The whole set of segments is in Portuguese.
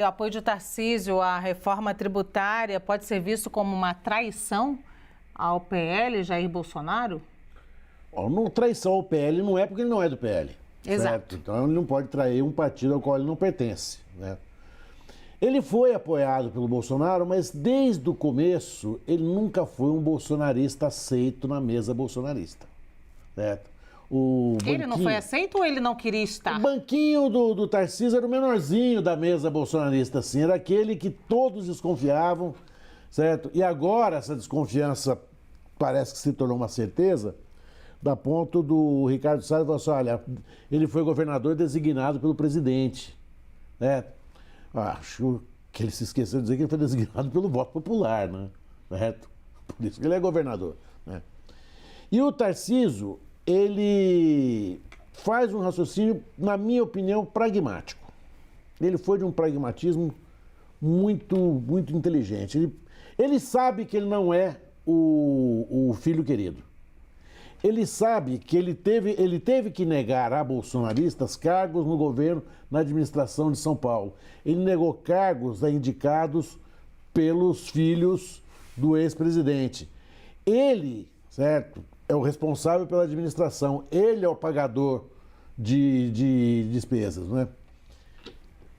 O apoio de Tarcísio à reforma tributária pode ser visto como uma traição ao PL, Jair Bolsonaro? Não, traição ao PL não é porque ele não é do PL. Exato. Certo? Então ele não pode trair um partido ao qual ele não pertence, né? Ele foi apoiado pelo Bolsonaro, mas desde o começo ele nunca foi um bolsonarista aceito na mesa bolsonarista, certo? Ele não foi aceito ou ele não queria estar? O banquinho do Tarcísio era o menorzinho da mesa bolsonarista, assim, era aquele que todos desconfiavam, certo? E agora essa desconfiança parece que se tornou uma certeza, da ponto do Ricardo Salles falar assim, olha, ele foi governador designado pelo presidente, né? Acho que ele se esqueceu de dizer que ele foi designado pelo voto popular, né? Certo? Por isso que ele é governador, né? E o Tarcísio, ele faz um raciocínio, na minha opinião, pragmático. Ele foi de um pragmatismo muito inteligente. Ele sabe que ele não é o filho querido. Ele sabe que ele teve que negar a bolsonaristas cargos no governo, na administração de São Paulo. Ele negou cargos indicados pelos filhos do ex-presidente. Ele, certo, é o responsável pela administração. Ele é o pagador de despesas, né?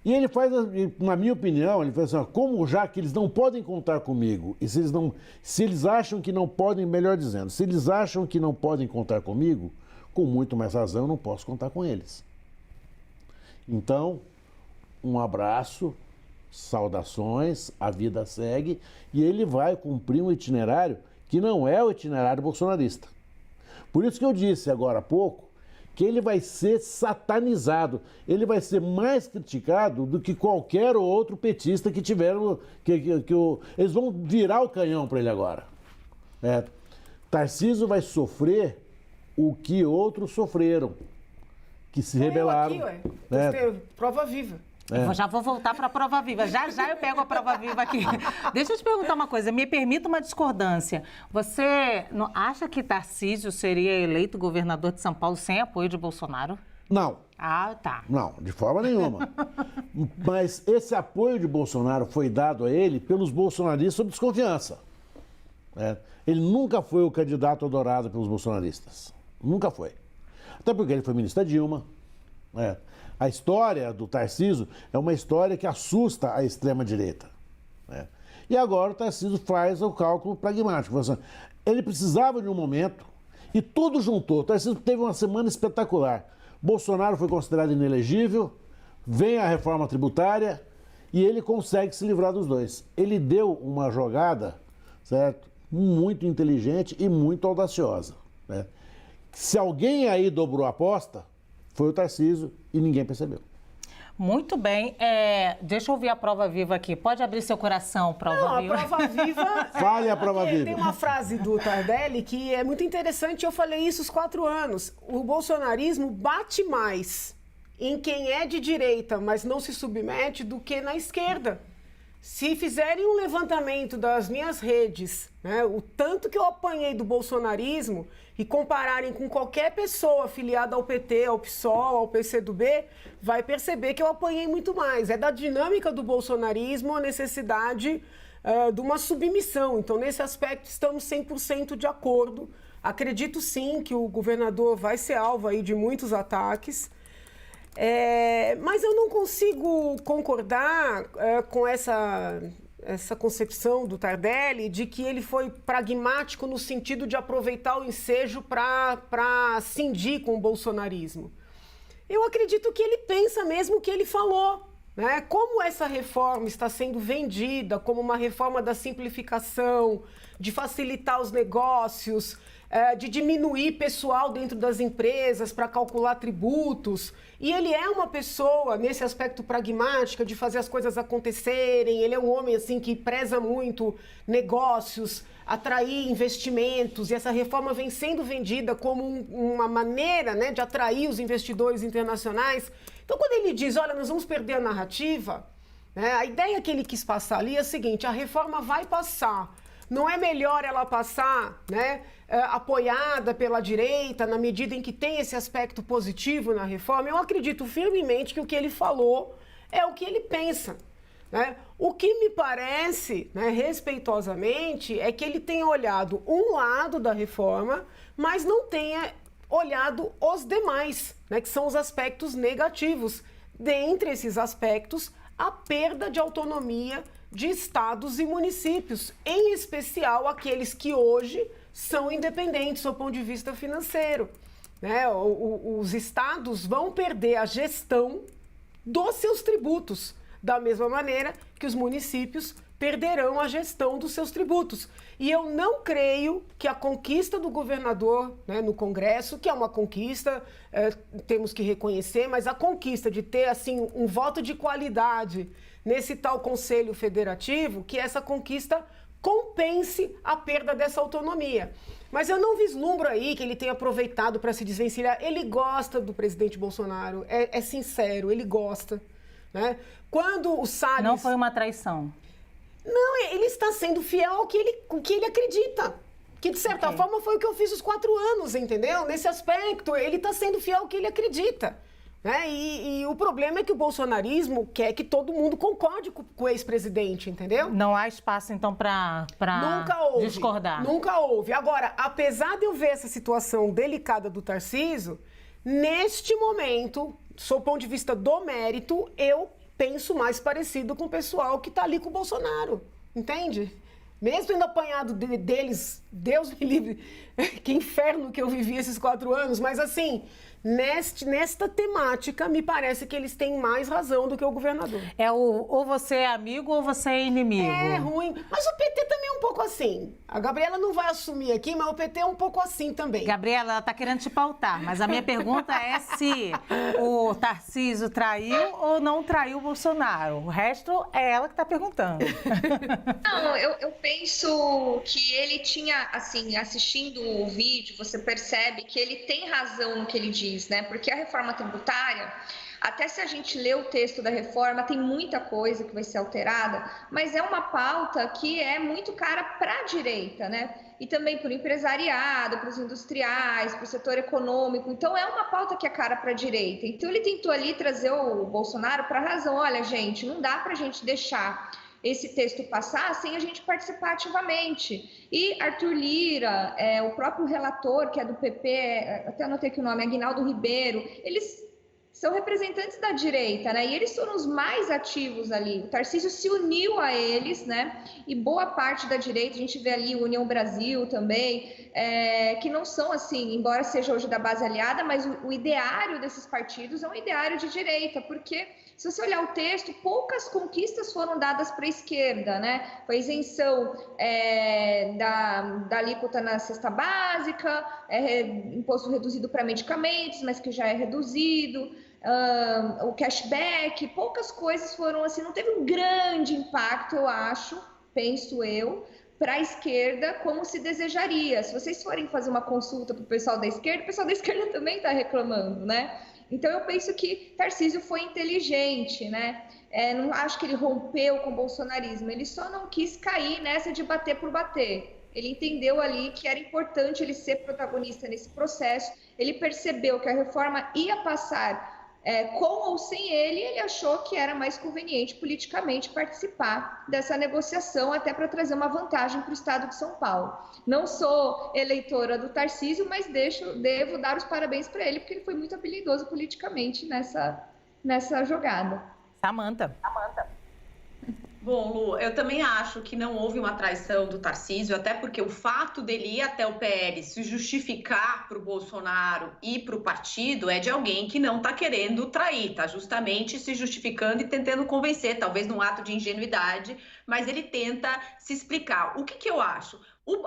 E ele faz, na minha opinião, ele faz assim, ó, como já que eles não podem contar comigo, e se eles acham que não podem, melhor dizendo, se eles acham que não podem contar comigo, com muito mais razão eu não posso contar com eles. Então, um abraço, saudações, a vida segue, e ele vai cumprir um itinerário que não é o itinerário bolsonarista. Por isso que eu disse agora há pouco, que ele vai ser satanizado, ele vai ser mais criticado do que qualquer outro petista que tiveram, eles vão virar o canhão para ele agora. Tarcísio vai sofrer o que outros sofreram, que se rebelaram. Eu aqui, ué. Prova viva. Eu já vou voltar para a prova viva. Já eu pego a prova viva aqui. Deixa eu te perguntar uma coisa. Me permita uma discordância. Você não acha que Tarcísio seria eleito governador de São Paulo sem apoio de Bolsonaro? Não. Ah, tá. Não, de forma nenhuma. Mas esse apoio de Bolsonaro foi dado a ele pelos bolsonaristas sob desconfiança. Ele nunca foi o candidato adorado pelos bolsonaristas. Nunca foi. Até porque ele foi ministro da Dilma. A história do Tarcísio é uma história que assusta a extrema-direita. E agora o Tarcísio faz o cálculo pragmático. Ele precisava de um momento e tudo juntou. O Tarcísio teve uma semana espetacular. Bolsonaro foi considerado inelegível, vem a reforma tributária e ele consegue se livrar dos dois. Ele deu uma jogada, certo, muito inteligente e muito audaciosa. Se alguém aí dobrou a aposta, foi o Tarcísio e ninguém percebeu. Muito bem. Deixa eu ouvir a prova viva aqui. Pode abrir seu coração, prova viva. A prova viva... Fale a prova viva. Tem uma frase do Tardelli que é muito interessante. Eu falei isso os 4 anos. O bolsonarismo bate mais em quem é de direita, mas não se submete, do que na esquerda. Se fizerem um levantamento das minhas redes, o tanto que eu apanhei do bolsonarismo, e compararem com qualquer pessoa afiliada ao PT, ao PSOL, ao PCdoB, vai perceber que eu apanhei muito mais. É da dinâmica do bolsonarismo a necessidade de uma submissão. Então, nesse aspecto, estamos 100% de acordo. Acredito, sim, que o governador vai ser alvo aí de muitos ataques. Mas eu não consigo concordar com essa concepção do Tardelli de que ele foi pragmático no sentido de aproveitar o ensejo para cindir com o bolsonarismo. Eu acredito que ele pensa mesmo o que ele falou. Como essa reforma está sendo vendida como uma reforma da simplificação, de facilitar os negócios, de diminuir pessoal dentro das empresas para calcular tributos. E ele é uma pessoa, nesse aspecto pragmática, de fazer as coisas acontecerem. Ele é um homem assim, que preza muito negócios, atrair investimentos. E essa reforma vem sendo vendida como uma maneira, de atrair os investidores internacionais. Então, quando ele diz, olha, nós vamos perder a narrativa, a ideia que ele quis passar ali é a seguinte: a reforma vai passar. Não é melhor ela passar, apoiada pela direita, na medida em que tem esse aspecto positivo na reforma? Eu acredito firmemente que o que ele falou é o que ele pensa. né? O que me parece, né, respeitosamente, é que ele tenha olhado um lado da reforma, mas não tenha olhado os demais, né, que são os aspectos negativos. Dentre esses aspectos, a perda de autonomia de estados e municípios, em especial aqueles que hoje são independentes do ponto de vista financeiro, né? Os estados vão perder a gestão dos seus tributos, da mesma maneira que os municípios perderão a gestão dos seus tributos. E eu não creio que a conquista do governador, né, no Congresso, que é uma conquista, temos que reconhecer, mas a conquista de ter assim um voto de qualidade nesse tal Conselho Federativo, que essa conquista compense a perda dessa autonomia. Mas eu não vislumbro aí que ele tenha aproveitado para se desvencilhar. Ele gosta do presidente Bolsonaro, é sincero, ele gosta, né? Quando o Salles... Não foi uma traição. Não, ele está sendo fiel ao que ele acredita. Que, de certa forma, foi o que eu fiz os 4 anos, entendeu? Nesse aspecto, ele está sendo fiel ao que ele acredita. Né? E o problema é que o bolsonarismo quer que todo mundo concorde com o ex-presidente, entendeu? Não há espaço, então, para discordar. Nunca houve. Agora, apesar de eu ver essa situação delicada do Tarcísio, neste momento, sob o ponto de vista do mérito, eu penso mais parecido com o pessoal que está ali com o Bolsonaro, entende? Mesmo tendo apanhado deles, Deus me livre, que inferno que eu vivi esses 4 anos, mas assim, nesta temática, me parece que eles têm mais razão do que o governador. Ou você é amigo ou você é inimigo. É ruim, mas o PT também é um pouco assim. A Gabriela não vai assumir aqui, mas o PT é um pouco assim também. Gabriela, ela está querendo te pautar, mas a minha pergunta é se o Tarcísio traiu ou não traiu o Bolsonaro. O resto é ela que está perguntando. Não, eu penso que ele tinha, assim, assistindo o vídeo, você percebe que ele tem razão no que ele diz, né? Porque a reforma tributária, até se a gente lê o texto da reforma, tem muita coisa que vai ser alterada, mas é uma pauta que é muito cara para a direita, né? E também para o empresariado, para os industriais, para o setor econômico. Então, é uma pauta que é cara para a direita. Então, ele tentou ali trazer o Bolsonaro para a razão. Olha, gente, não dá para a gente deixar esse texto passar sem a gente participar ativamente. E Arthur Lira, o próprio relator, que é do PP, até anotei aqui o nome, Aguinaldo Ribeiro, eles são representantes da direita, né? E eles foram os mais ativos ali. O Tarcísio se uniu a eles, né? E boa parte da direita, a gente vê ali o União Brasil também, que não são assim, embora seja hoje da base aliada, mas o ideário desses partidos é um ideário de direita, porque se você olhar o texto, poucas conquistas foram dadas para a esquerda, né? Foi a isenção da alíquota na cesta básica, imposto reduzido para medicamentos, mas que já é reduzido, o cashback, poucas coisas foram assim, não teve um grande impacto, eu acho, penso eu, para a esquerda como se desejaria. Se vocês forem fazer uma consulta para o pessoal da esquerda também está reclamando, né? Então, eu penso que Tarcísio foi inteligente, né? Não acho que ele rompeu com o bolsonarismo, ele só não quis cair nessa de bater por bater. Ele entendeu ali que era importante ele ser protagonista nesse processo, ele percebeu que a reforma ia passar com ou sem ele achou que era mais conveniente politicamente participar dessa negociação, até para trazer uma vantagem para o estado de São Paulo. Não sou eleitora do Tarcísio, mas devo dar os parabéns para ele, porque ele foi muito habilidoso politicamente nessa jogada. Samanta. Bom, Lu, eu também acho que não houve uma traição do Tarcísio, até porque o fato dele ir até o PL se justificar para o Bolsonaro e para o partido é de alguém que não está querendo trair, está justamente se justificando e tentando convencer, talvez num ato de ingenuidade, mas ele tenta se explicar. O que eu acho?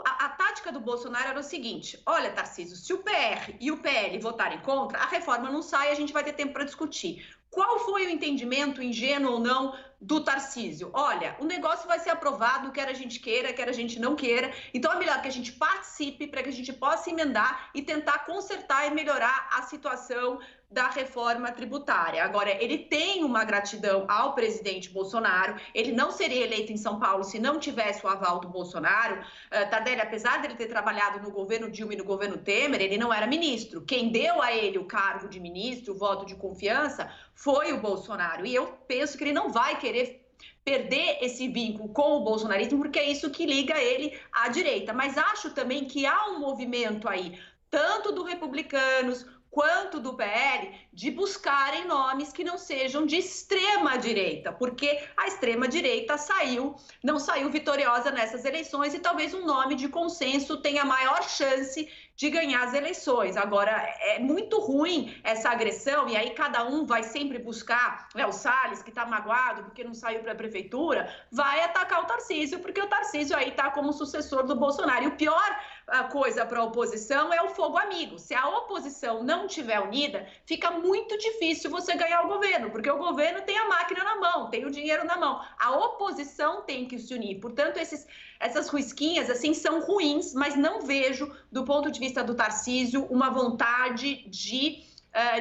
A tática do Bolsonaro era o seguinte: olha, Tarcísio, se o PR e o PL votarem contra, a reforma não sai e a gente vai ter tempo para discutir. Qual foi o entendimento, ingênuo ou não, do Tarcísio? Olha, o negócio vai ser aprovado, quer a gente queira, quer a gente não queira. Então é melhor que a gente participe para que a gente possa emendar e tentar consertar e melhorar a situação da reforma tributária. Agora, ele tem uma gratidão ao presidente Bolsonaro, ele não seria eleito em São Paulo se não tivesse o aval do Bolsonaro. Tardelli, apesar dele ter trabalhado no governo Dilma e no governo Temer, ele não era ministro. Quem deu a ele o cargo de ministro, o voto de confiança, foi o Bolsonaro. E eu penso que ele não vai querer perder esse vínculo com o bolsonarismo, porque é isso que liga ele à direita. Mas acho também que há um movimento aí, tanto do Republicanos quanto do PL, de buscarem nomes que não sejam de extrema-direita, porque a extrema-direita não saiu vitoriosa nessas eleições e talvez um nome de consenso tenha maior chance de ganhar as eleições. Agora, é muito ruim essa agressão, e aí cada um vai sempre buscar, o Salles, que está magoado porque não saiu para a prefeitura, vai atacar o Tarcísio, porque o Tarcísio aí está como sucessor do Bolsonaro. E o pior coisa para a oposição é o fogo amigo. Se a oposição não estiver unida, fica muito difícil você ganhar o governo, porque o governo tem a máquina na mão, tem o dinheiro na mão. A oposição tem que se unir. Portanto, essas risquinhas assim são ruins, mas não vejo, do ponto de vista do Tarcísio, uma vontade de,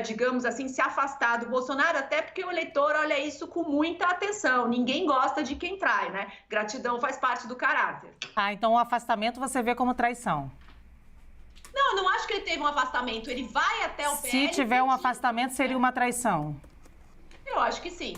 digamos assim, se afastar do Bolsonaro, até porque o eleitor olha isso com muita atenção. Ninguém gosta de quem trai, né? Gratidão faz parte do caráter. Então o afastamento você vê como traição? Não, eu não acho que ele teve um afastamento. Ele vai até o PL... Se tiver um afastamento, seria uma traição? Eu acho que sim.